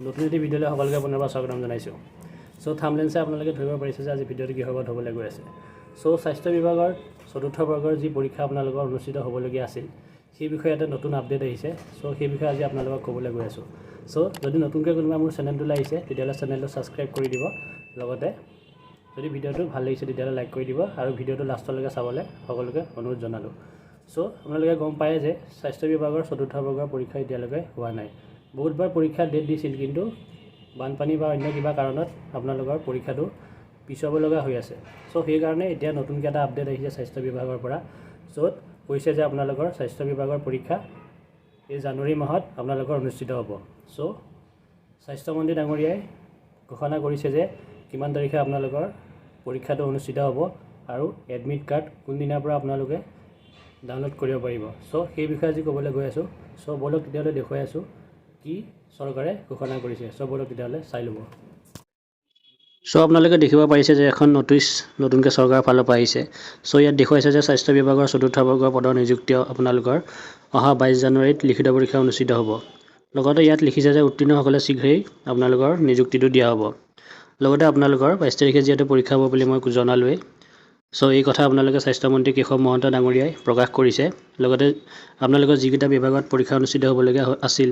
নতুন এটি ভিডিঅ'লৈ সকলোকে পুনৰবাৰ স্বাগতম জনাইছোঁ। থাম্বনেইল চাই আপোনালোকে ধৰিব পাৰিছে যে আজি ভিডিঅ'টো কিহৰ ওপৰত হ'বলৈ গৈ আছে। স্বাস্থ্য বিভাগৰ চতুৰ্থ বৰ্গৰ যি পৰীক্ষা আপোনালোকৰ অনুষ্ঠিত হ'বলগীয়া আছিল, সেই বিষয়ে এটা নতুন আপডেট আহিছে। সেই বিষয়ে আজি আপোনালোকক ক'বলৈ গৈ আছোঁ। যদি নতুনকৈ কোনোবা মোৰ চেনেলটোলৈ আহিছে, তেতিয়াহ'লে চেনেলটো ছাবস্ক্ৰাইব কৰি দিব। লগতে যদি ভিডিঅ'টো ভাল লাগিছে তেতিয়াহ'লে লাইক কৰি দিব আৰু ভিডিঅ'টো লাষ্টলৈকে চাবলৈ সকলোকে অনুৰোধ জনালোঁ। আপোনালোকে গম পায় যে স্বাস্থ্য বিভাগৰ চতুৰ্থ বৰ্গৰ পৰীক্ষা এতিয়ালৈকে হোৱা নাই। বহুতবাৰ পৰীক্ষাৰ ডেট দিছিল, কিন্তু বানপানী বা অন্য কিবা কাৰণত আপোনালোকৰ পৰীক্ষাটো পিছুৱাব লগা হৈ আছে। সেইকাৰণে এতিয়া নতুনকৈ এটা আপডেট আহিছে স্বাস্থ্য বিভাগৰ পৰা, য'ত কৈছে যে আপোনালোকৰ স্বাস্থ্য বিভাগৰ পৰীক্ষা এই জানুৱাৰী মাহত আপোনালোকৰ অনুষ্ঠিত হ'ব। স্বাস্থ্যমন্ত্ৰী ডাঙৰীয়াই ঘোষণা কৰিছে যে কিমান তাৰিখে আপোনালোকৰ পৰীক্ষাটো অনুষ্ঠিত হ'ব আৰু এডমিট কাৰ্ড কোনদিনাৰ পৰা আপোনালোকে ডাউনলোড কৰিব পাৰিব। সেই বিষয়ে আজি ক'বলৈ গৈ আছোঁ। ব'লক তেতিয়াহ'লে দেখুৱাই আছোঁ কি চৰকাৰে ঘোষণা কৰিছে। ব'লক তেতিয়াহ'লে চাই ল'ব। আপোনালোকে দেখিব পাৰিছে যে এখন নটিচ নতুনকৈ চৰকাৰৰ ফালৰ পৰা আহিছে। ইয়াত দেখুৱাইছে যে স্বাস্থ্য বিভাগৰ চতুৰ্থ বৰ্গৰ পদৰ নিযুক্তি আপোনালোকৰ অহা 22 জানুৱাৰীত লিখিত পৰীক্ষা অনুষ্ঠিত হ'ব। লগতে ইয়াত লিখিছে যে উত্তীৰ্ণসকলে শীঘ্ৰেই আপোনালোকৰ নিযুক্তিটো দিয়া হ'ব। লগতে আপোনালোকৰ 22 তাৰিখে যিহেতু পৰীক্ষা হ'ব বুলি মই জনালোৱেই। এই কথা আপোনালোকে স্বাস্থ্যমন্ত্ৰী কেশৱ মহন্ত ডাঙৰীয়াই প্ৰকাশ কৰিছে। লগতে আপোনালোকৰ যিকেইটা বিভাগত পৰীক্ষা অনুষ্ঠিত হ'বলগীয়া আছিল,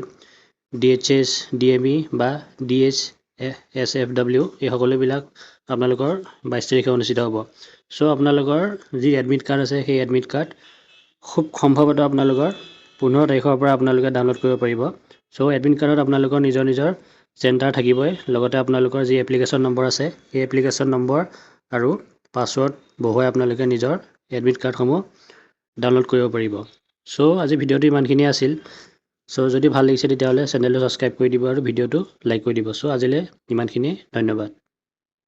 DHS, DME বা DHSFW, এই সকলোবিলাক আপোনালোকৰ 22 তাৰিখে অনুষ্ঠিত হ'ব। আপোনালোকৰ যি এডমিট কাৰ্ড আছে, সেই এডমিট কাৰ্ড খুব সম্ভৱতঃ আপোনালোকৰ 15 তাৰিখৰ পৰা আপোনালোকে ডাউনলোড কৰিব পাৰিব। এডমিট কাৰ্ডত আপোনালোকৰ নিজৰ নিজৰ চেণ্টাৰ থাকিবই। লগতে আপোনালোকৰ যি এপ্লিকেশ্যন নম্বৰ আছে, সেই এপ্লিকেশ্যন নম্বৰ আৰু পাছৱৰ্ড বহুৱাই আপোনালোকে নিজৰ এডমিট কাৰ্ডসমূহ ডাউনলোড কৰিব পাৰিব। আজি ভিডিঅ'টো ইমানখিনিয়ে আছিল। যদি ভাল লাগিছে তেতিয়াহ'লে চেনেলটো ছাবস্ক্ৰাইব কৰি দিব আৰু ভিডিঅ'টো লাইক কৰি দিব। আজিলৈ ইমানখিনিয়ে, ধন্যবাদ।